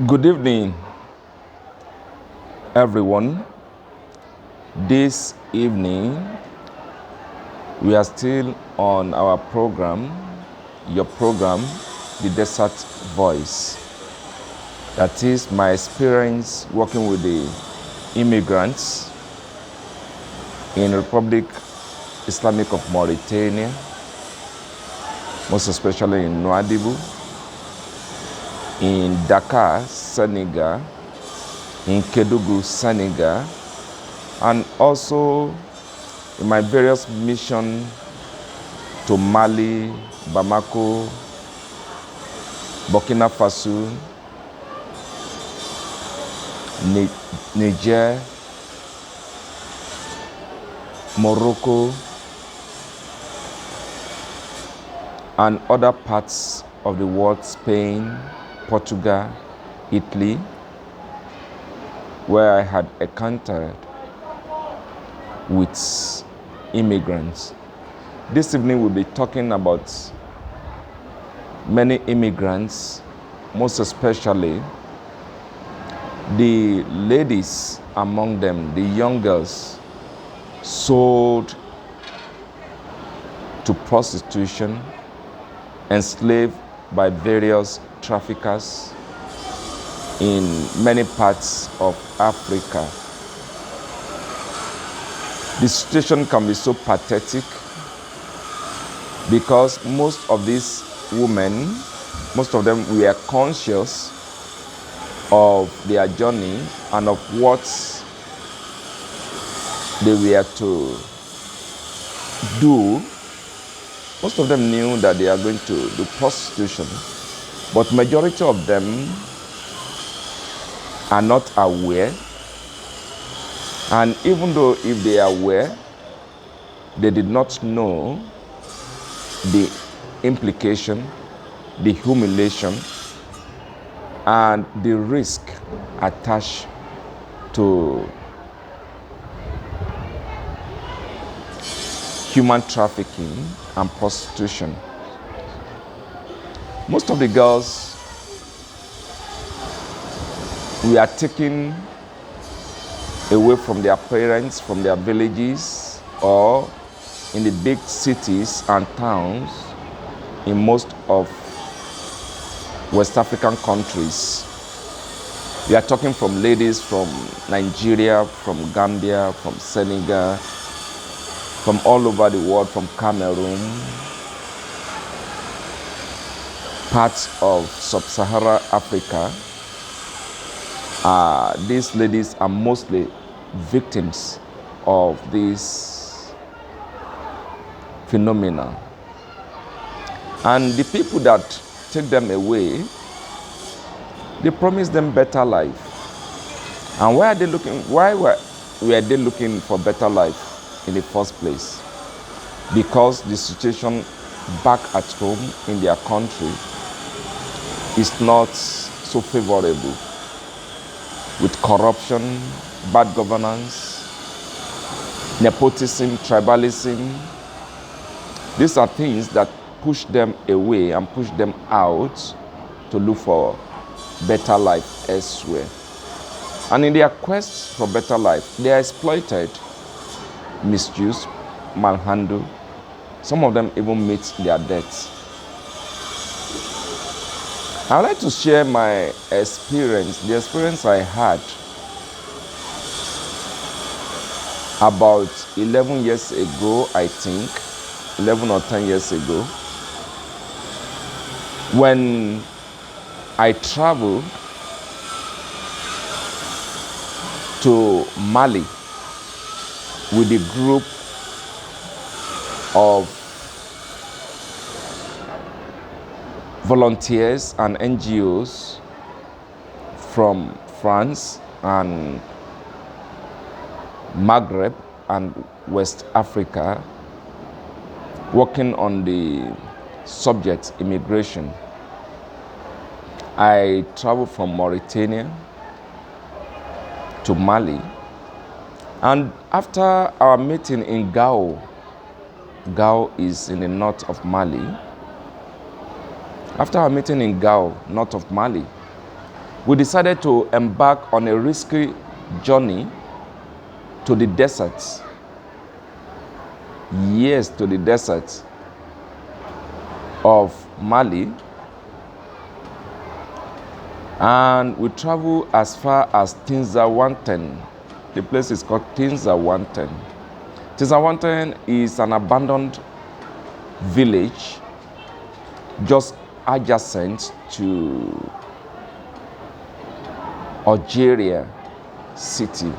Good evening, everyone. This evening, we are still on our program, your program, The Desert Voice. That is my experience working with the immigrants in Republic Islamic of Mauritania, most especially in Nouadhibou, in Dakar, Senegal, in Kédougou, Senegal, and also in my various missions to Mali, Bamako, Burkina Faso, Niger, Morocco, and other parts of the world, Spain, Portugal, Italy, where I had encountered with immigrants. This evening we'll be talking about many immigrants, most especially the ladies among them, the young girls sold to prostitution, enslaved by various traffickers in many parts of Africa. The situation can be so pathetic because most of these women, most of them were conscious of their journey and of what they were to do. Most of them knew that they are going to do prostitution, but majority of them are not aware. And even though if they are aware, they did not know the implication, the humiliation, and the risk attached to human trafficking and prostitution. Most of the girls were taken away from their parents, from their villages, or in the big cities and towns in most of West African countries. We are talking from ladies from Nigeria, from Gambia, from Senegal, from all over the world, from Cameroon, parts of sub-Saharan Africa. These ladies are mostly victims of this phenomena. And the people that take them away, they promise them better life. And why were they looking for better life in the first place? Because the situation back at home in their country is not so favorable, with corruption, bad governance, nepotism, tribalism. These are things that push them away and push them out to look for better life elsewhere. And in their quest for better life, they are exploited, misused, manhandled. Some of them even meet their deaths. I would like to share my experience, the experience I had about 11 years ago, I think, 11 or 10 years ago, when I traveled to Mali with a group of volunteers and NGOs from France and Maghreb and West Africa, working on the subject immigration. I traveled from Mauritania to Mali, and after our meeting in Gao is in the north of Mali, After our meeting in Gao, north of Mali, we decided to embark on a risky journey to the deserts. Yes, to the deserts of Mali. And we travel as far as Tinzawanten. The place is called Tinzawanten. Tinzawanten is an abandoned village just adjacent to Algeria city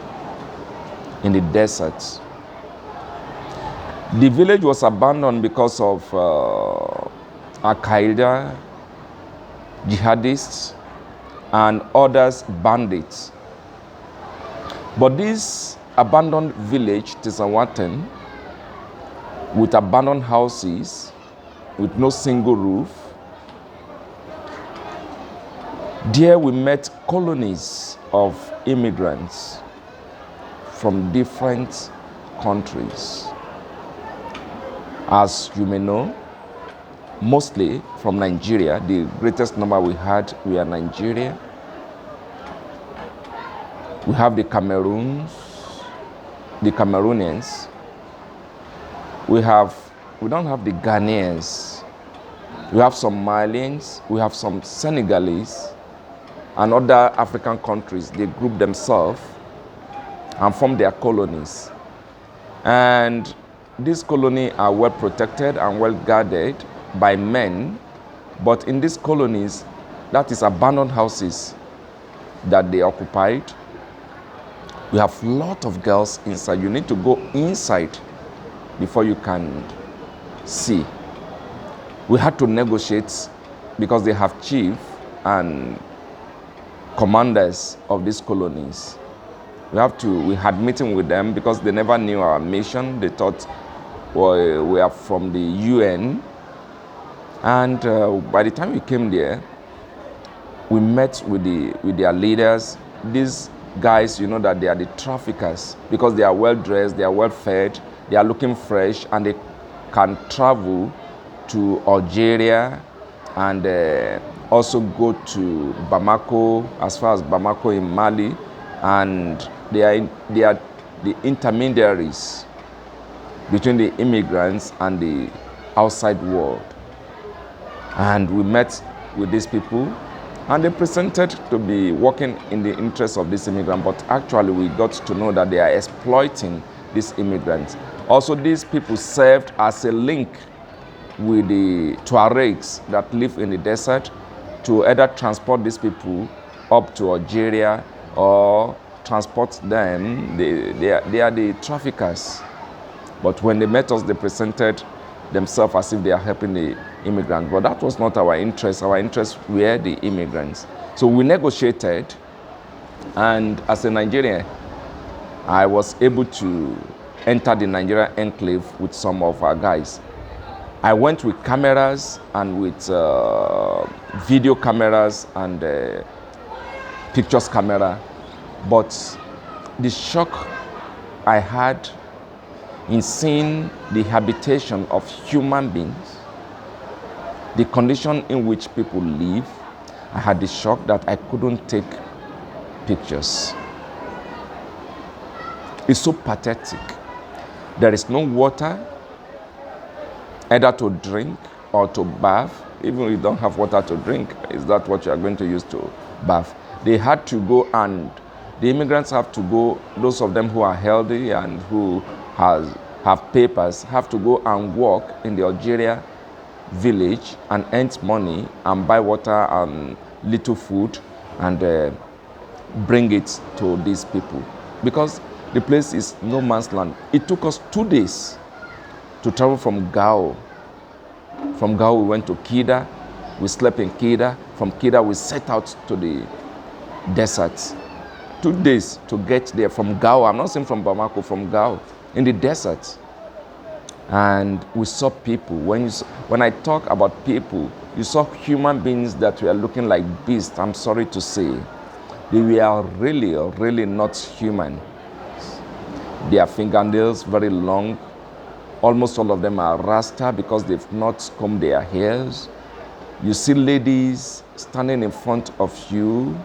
in the desert. The village was abandoned because of Al-Qaeda, jihadists, and others bandits. But this abandoned village, Tinzawanten, with abandoned houses, with no single roof, there we met colonies of immigrants from different countries. As you may know, mostly from Nigeria. The greatest number we had were Nigeria. We have the Cameroonians. We don't have the Ghanaians. We have some Malians. We have some Senegalese and other African countries. They group themselves and form their colonies. And these colonies are well protected and well guarded by men, but in these colonies, that is abandoned houses that they occupied. We have a lot of girls inside. You need to go inside before you can see. We had to negotiate because they have chief and commanders of these colonies. We had meeting with them because they never knew our mission. They thought, well, we are from the UN. And by the time we came there, we met with their leaders. These guys, you know that they are the traffickers because they are well dressed, they are well fed, they are looking fresh, and they can travel to Algeria and also go to Bamako, as far as Bamako in Mali, and they are the intermediaries between the immigrants and the outside world. And we met with these people, and they presented to be working in the interest of this immigrant, but actually we got to know that they are exploiting these immigrants. Also, these people served as a link with the Tuaregs that live in the desert to either transport these people up to Algeria or transport them. They are the traffickers. But when they met us, they presented themselves as if they are helping the immigrants. But that was not our interest. Our interests were the immigrants. So we negotiated, and as a Nigerian, I was able to enter the Nigerian enclave with some of our guys. I went with cameras and with video cameras and pictures camera. But the shock I had in seeing the habitation of human beings, the condition in which people live, I had the shock that I couldn't take pictures. It's so pathetic. There is no water, either to drink or to bath. Even if you don't have water to drink, is that what you are going to use to bath? They had to go, and the immigrants have to go, those of them who are healthy and who have papers, have to go and work in the Algeria village and earn money and buy water and little food and bring it to these people. Because the place is no man's land. It took us 2 days to travel from Gao. From Gao we went to Kida. We slept in Kida. From Kida we set out to the desert. 2 days to get there from Gao. I'm not saying from Bamako, from Gao, in the desert. And we saw people. When I talk about people, you saw human beings that were looking like beasts. I'm sorry to say. They were really, really not human. Their fingernails very long. Almost all of them are rasta because they've not combed their hairs. You see ladies standing in front of you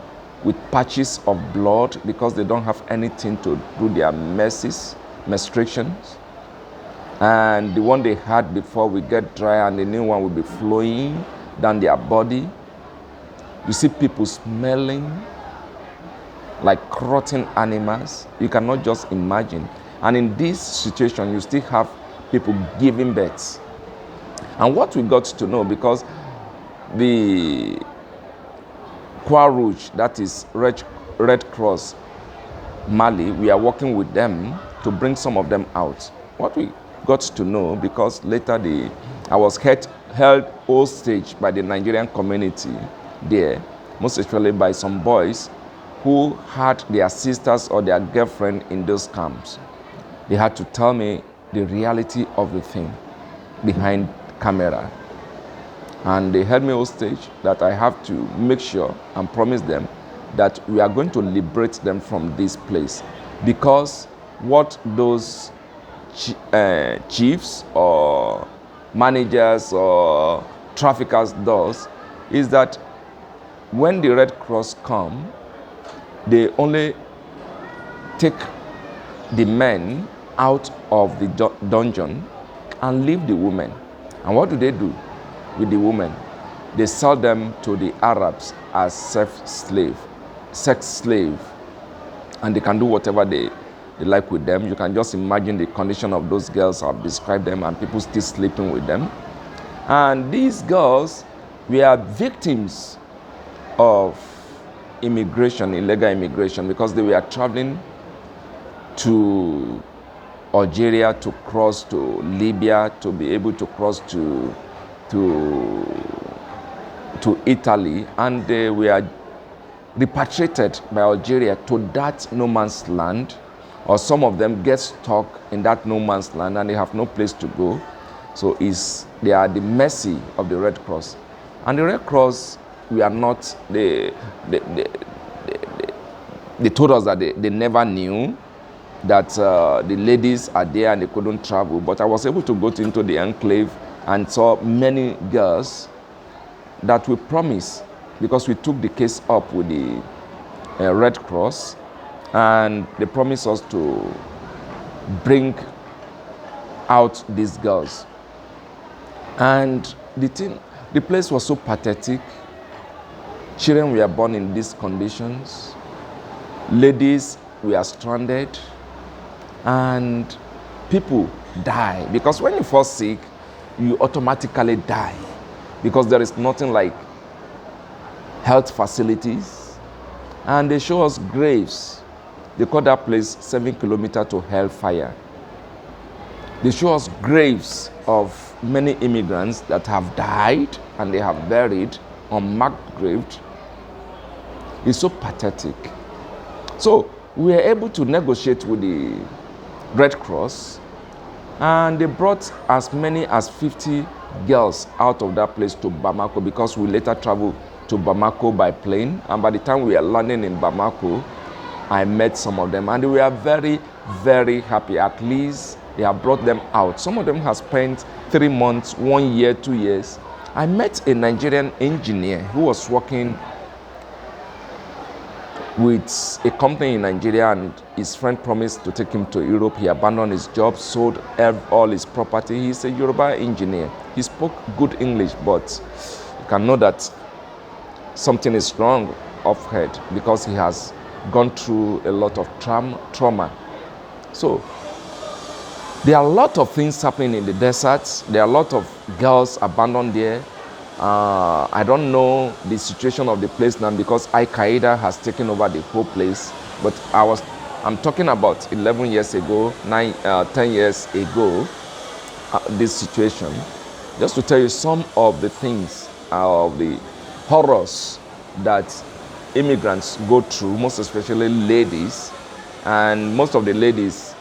with patches of blood because they don't have anything to do their menstruations. And the one they had before will get dry and the new one will be flowing down their body. You see people smelling like rotten animals. You cannot just imagine. And in this situation, you still have people giving birth. And what we got to know, because the Croix Rouge, that is Red Cross Mali, we are working with them to bring some of them out. What we got to know, because later I was held hostage by the Nigerian community there, most especially by some boys who had their sisters or their girlfriend in those camps. They had to tell me the reality of the thing behind camera. And they held me hostage that I have to make sure and promise them that we are going to liberate them from this place. Because what those chiefs or managers or traffickers does is that when the Red Cross come, they only take the men out of the dungeon and leave the women. And what do they do with the women? They sell them to the Arabs as sex slave. And they can do whatever they like with them. You can just imagine the condition of those girls. I've described them, and people still sleeping with them. And these girls were victims of illegal immigration, because they were traveling to Algeria to cross to Libya to be able to cross to Italy, and they were repatriated by Algeria to that no man's land, or some of them get stuck in that no man's land and they have no place to go. So they are the mercy of the Red Cross. And the Red Cross, we are not, they told us that they never knew that the ladies are there and they couldn't travel. But I was able to go into the enclave and saw many girls that we promised, because we took the case up with the Red Cross, and they promised us to bring out these girls. And the place was so pathetic. Children were born in these conditions. Ladies were stranded. And people die. Because when you fall sick, you automatically die. Because there is nothing like health facilities. And they show us graves. They call that place 7 kilometers to hellfire. They show us graves of many immigrants that have died and they have buried unmarked graves. It's so pathetic. So we were able to negotiate with the Red Cross, and they brought as many as 50 girls out of that place to Bamako, because we later traveled to Bamako by plane. And by the time we were landing in Bamako, I met some of them, and they were very, very happy. At least they have brought them out. Some of them have spent 3 months, 1 year, 2 years. I met a Nigerian engineer who was working with a company in Nigeria, and his friend promised to take him to Europe. He abandoned his job, sold all his property. He's a Yoruba engineer. He spoke good English, but you can know that something is wrong off head, because he has gone through a lot of trauma. So there are a lot of things happening in the deserts. There are a lot of girls abandoned there. I don't know the situation of the place now, because Al-Qaeda has taken over the whole place. But I'm talking about 11 years ago, 10 years ago, this situation. Just to tell you some of the things, of the horrors that immigrants go through, most especially ladies. And most of the ladies,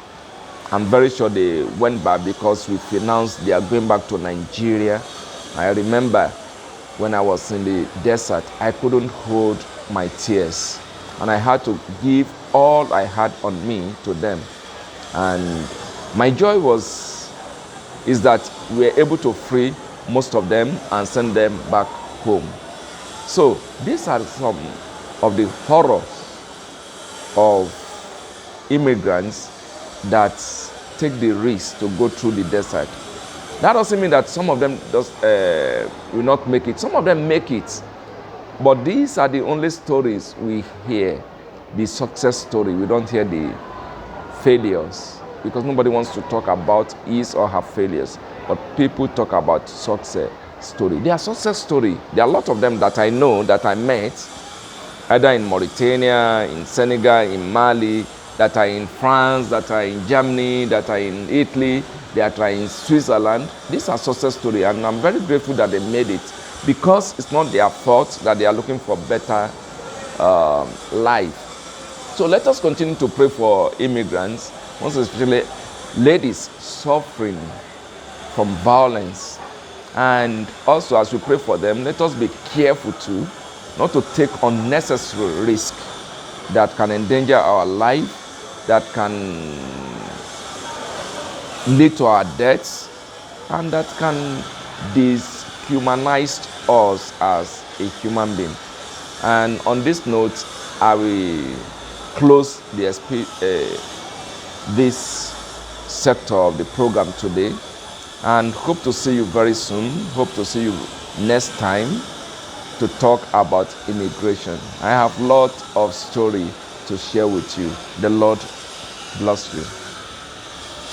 I'm very sure they went back because we financed they are going back to Nigeria. I remember when I was in the desert, I couldn't hold my tears. And I had to give all I had on me to them. And my joy is that we were able to free most of them and send them back home. So these are some of the horrors of immigrants that take the risk to go through the desert. That doesn't mean that some of them will not make it. Some of them make it. But these are the only stories we hear, the success story. We don't hear the failures because nobody wants to talk about his or her failures. But people talk about success story. Their success story, there are a lot of them that I know, that I met, either in Mauritania, in Senegal, in Mali, that are in France, that are in Germany, that are in Italy, that are in Switzerland. These are success stories, and I'm very grateful that they made it because it's not their fault that they are looking for better life. So let us continue to pray for immigrants, most especially ladies suffering from violence. And also, as we pray for them, let us be careful too, not to take unnecessary risk that can endanger our life, that can lead to our deaths, and that can dehumanize us as a human being. And on this note, I will close this sector of the program today, and hope to see you very soon. Hope to see you next time to talk about immigration. I have a lot of story to share with you. The Lord bless you.